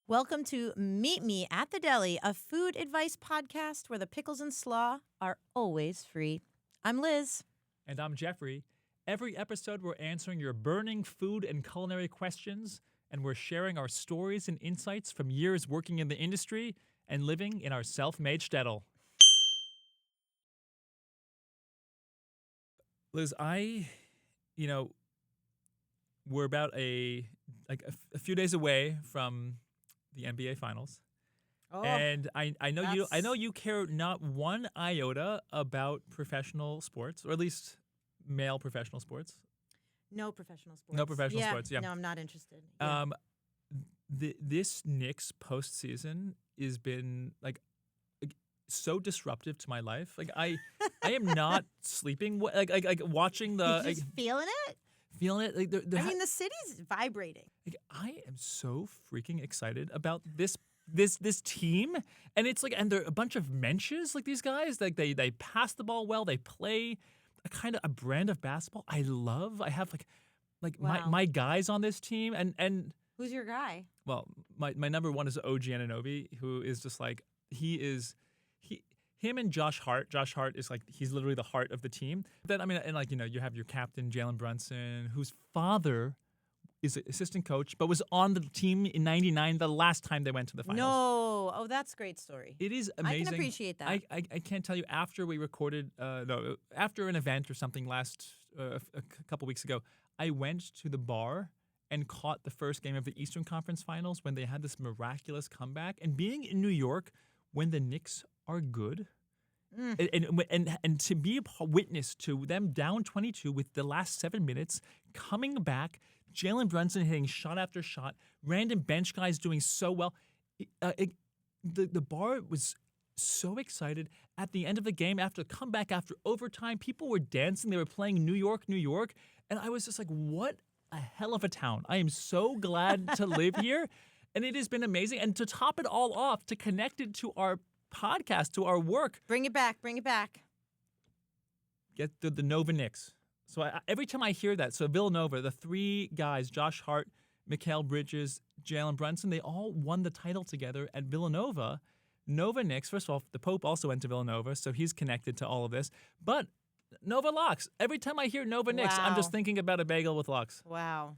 Welcome to Meet Me at the Deli, a food advice podcast where the pickles and slaw are always free. I'm Liz. And I'm Jeffrey. Every episode, we're answering your burning food and culinary questions, and we're sharing our stories and insights from years working in the industry and living in our self-made shtetl. Liz, we're about a few days away from the NBA Finals. Oh, And I know you care not one iota about professional sports, or at least male professional sports. no professional sports. No professional sports, yeah. No, I'm not interested. Yeah. This Knicks postseason has been like so disruptive to my life. Like I am not sleeping. Like watching the You're just feeling it? feeling it. Like I mean, the city's vibrating. like, I am so freaking excited about this team, and it's like, and they're a bunch of mensches. Like these guys, like they pass the ball well. They play a kind of a brand of basketball I love. I have like Wow. my guys on this team, and Who's your guy? well, my number one is OG Anunoby, who is just like him and Josh Hart. Josh Hart is like he's literally the heart of the team. Then I mean, and like you have your captain Jalen Brunson, whose father is an assistant coach, but was on the team in '99 the last time they went to the finals. No. Oh, that's a great story. It is amazing. I can appreciate that. I can't tell you. After we recorded, after an event or something a couple weeks ago, I went to the bar and caught the first game of the Eastern Conference Finals when they had this miraculous comeback. And being in New York when the Knicks are good, and to be a witness to them down 22 with the last 7 minutes coming back, Jalen Brunson hitting shot after shot, random bench guys doing so well. The bar was so excited at the end of the game after the comeback, after overtime. People were dancing. They were playing New York, New York. And I was just like, what a hell of a town. I am so glad to live here. And it has been amazing. And to top it all off, to connect it to our podcast, to our work. Bring it back. Bring it back. Get the Nova Knicks. So every time I hear that, so Villanova, the three guys, Josh Hart, Mikal Bridges, Jalen Brunson, they all won the title together at Villanova. Nova Knicks, first of all, the Pope also went to Villanova, so he's connected to all of this. But Nova Lox, every time I hear Nova Knicks, I'm just Wow. thinking about a bagel with lox. Wow.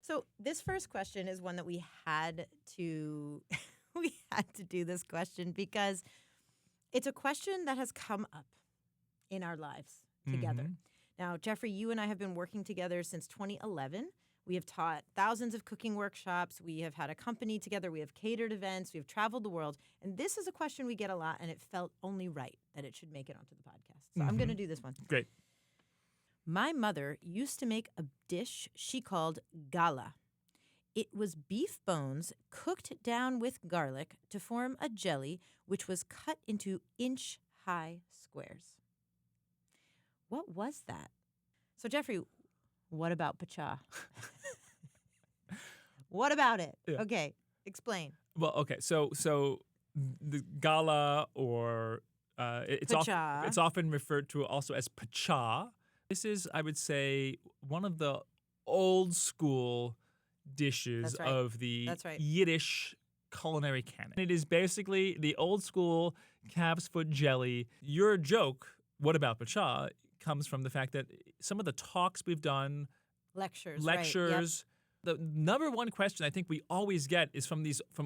So this first question is one that we had to do this question because it's a question that has come up in our lives together. Mhm. Now, Jeffrey, you and I have been working together since 2011. We have taught thousands of cooking workshops. We have had a company together. We have catered events. We have traveled the world. And this is a question we get a lot, and it felt only right that it should make it onto the podcast. So I'm going to do this one. Great. My mother used to make a dish she called gala. It was beef bones cooked down with garlic to form a jelly, which was cut into inch-high squares. What was that? So, Jeffrey, what about pacha? What about it? Yeah. Okay, explain. Well, okay, so the gala, or it's Pacha. often referred to also as pacha. This is, I would say, one of the old school dishes That's right. of the That's right. Yiddish culinary canon. It is basically the old school calf's foot jelly. Your joke, what about pacha, comes from the fact that some of the talks we've done, Lectures. Right, yep. the number one question I think we always get is from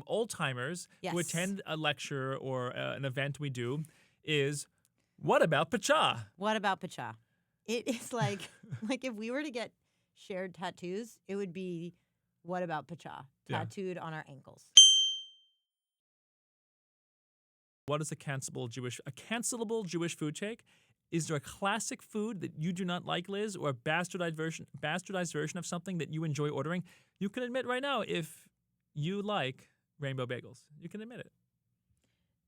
old timers who Yes. attend a lecture or an event we do is, what about pacha? What about pacha? It is like if we were to get shared tattoos, it would be what about pacha Yeah. tattooed on our ankles. What is a cancelable Jewish food take? Is there a classic food that you do not like, Liz, or a bastardized version of something that you enjoy ordering? You can admit right now if you like rainbow bagels. You can admit it.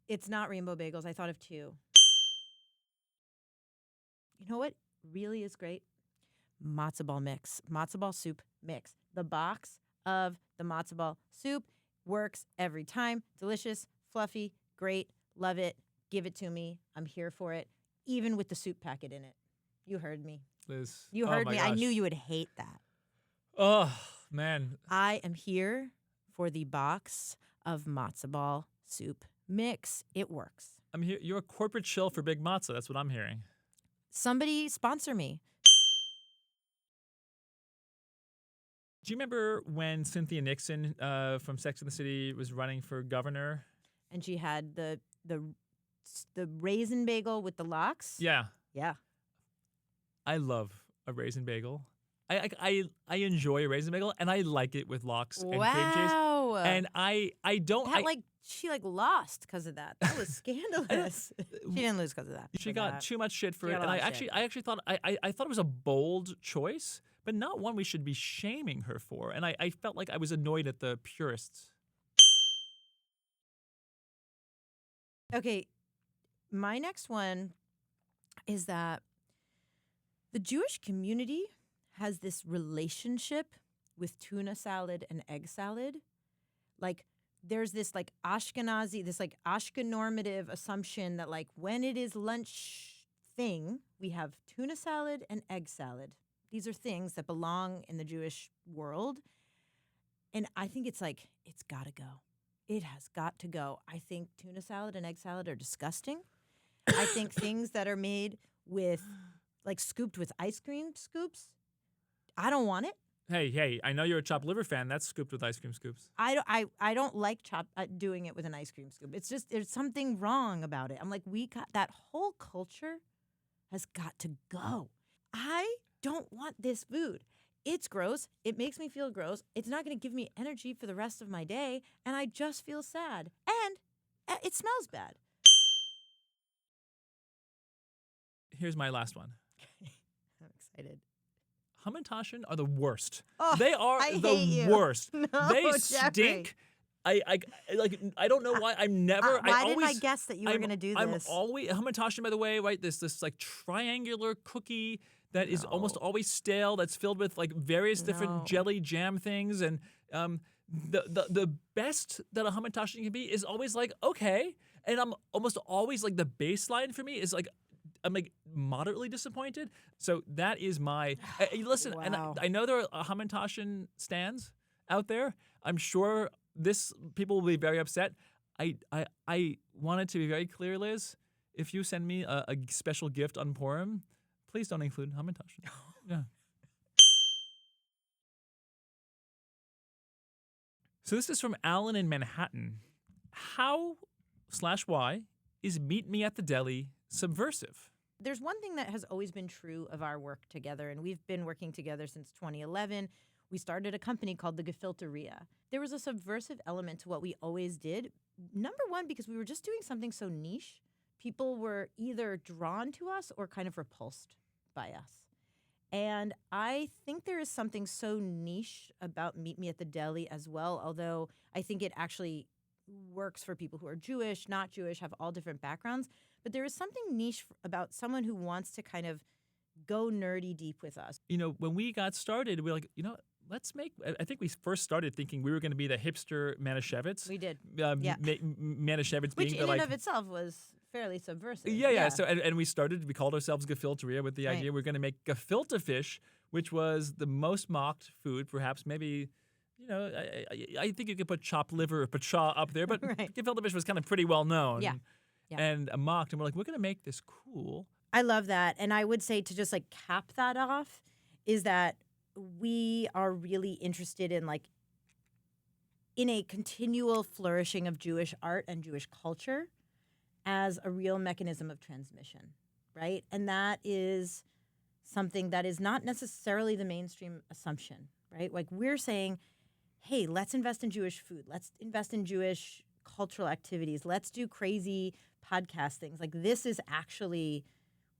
It's not rainbow bagels. I thought of two. You know what really is great? Matzo ball mix. Matzo ball soup mix. The box of the matzo ball soup works every time. Delicious, fluffy, great. Love it. Give it to me. I'm here for it. Even with the soup packet in it. You heard me. Liz. You Oh heard my me. I gosh. knew you would hate that. Oh, Man, I am here for the box of matzo ball soup mix. It works. I'm here. You're a corporate shill for Big Matzo. That's what I'm hearing. Somebody sponsor me. Do you remember when Cynthia Nixon from Sex and the City was running for governor? And she had the raisin bagel with the lox. Yeah. Yeah. I love a raisin bagel. I enjoy a raisin bagel, and I like it with lox and cream cheese. Wow. And I don't. She lost because of that. That was scandalous. She didn't lose because of that. She got too much shit for She it, got a and lot I of shit. actually thought I thought it was a bold choice, but not one we should be shaming her for. And I felt like I was annoyed at the purists. Okay, my next one is that the Jewish community has this relationship with tuna salad and egg salad. Like, there's this like Ashkenazi, this like Ashkenormative assumption that like when it is lunch thing, we have tuna salad and egg salad. These are things that belong in the Jewish world. And I think it's gotta go. It has got to go. I think tuna salad and egg salad are disgusting. I think things that are made with, like, scooped with ice cream scoops, I don't want it. Hey, I know you're a chopped liver fan. That's scooped with ice cream scoops. I don't like doing it with an ice cream scoop. It's just, there's something wrong about it. I'm like, that whole culture has got to go. I don't want this food. It's gross. It makes me feel gross. It's not going to give me energy for the rest of my day. And I just feel sad. And it smells bad. Here's my last one. I'm excited. Hamantaschen are the worst. Oh, They are I the hate you. worst. No, They Jeffrey. stink. I don't know why. I'm never. Why didn't I guess that you were going to do I'm this? always Hamantaschen, by the way, right? This like triangular cookie that is almost always stale. That's filled with like various different jelly jam things, and the best that a Hamantaschen can be is always like okay, and I'm almost always like the baseline for me is like. I'm like moderately disappointed. So that is my listen. Wow. And I know there are Hamantaschen stands out there. I'm sure people will be very upset. I want it to be very clear, Liz. If you send me a special gift on Purim, please don't include Hamantaschen. Yeah. So this is from Alan in Manhattan. How/why is Meet Me at the Deli subversive? There's one thing that has always been true of our work together, and we've been working together since 2011. We started a company called the Gefilteria. There was a subversive element to what we always did. Number one, because we were just doing something so niche, people were either drawn to us or kind of repulsed by us. And I think there is something so niche about Meet Me at the Deli as well, although I think it actually works for people who are Jewish, not Jewish, have all different backgrounds. But there is something niche about someone who wants to kind of go nerdy deep with us. You know, when we got started, we were like, let's make. I think we first started thinking we were going to be the hipster Manischewitz. We did. Yeah. Manischewitz Which being in the and of itself was fairly subversive. Yeah. So and we called ourselves Gefilteria with the idea we're going to make gefilte fish, which was the most mocked food, perhaps maybe. I think you could put chopped liver or pacha up there, but gefilte fish was kind of pretty well known. Yeah. And mocked, and we're like, we're going to make this cool. I love that. And I would say to just like cap that off is that we are really interested in a continual flourishing of Jewish art and Jewish culture as a real mechanism of transmission, right? And that is something that is not necessarily the mainstream assumption, right? Like we're saying, hey, let's invest in Jewish food. Let's invest in Jewish cultural activities. Let's do crazy podcast things. Like this is actually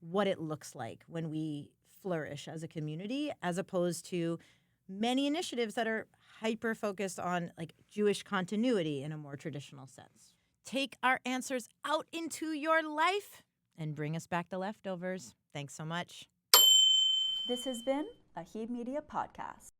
what it looks like when we flourish as a community, as opposed to many initiatives that are hyper focused on like Jewish continuity in a more traditional sense. Take our answers out into your life and bring us back the leftovers. Thanks so much. This has been a He Media podcast.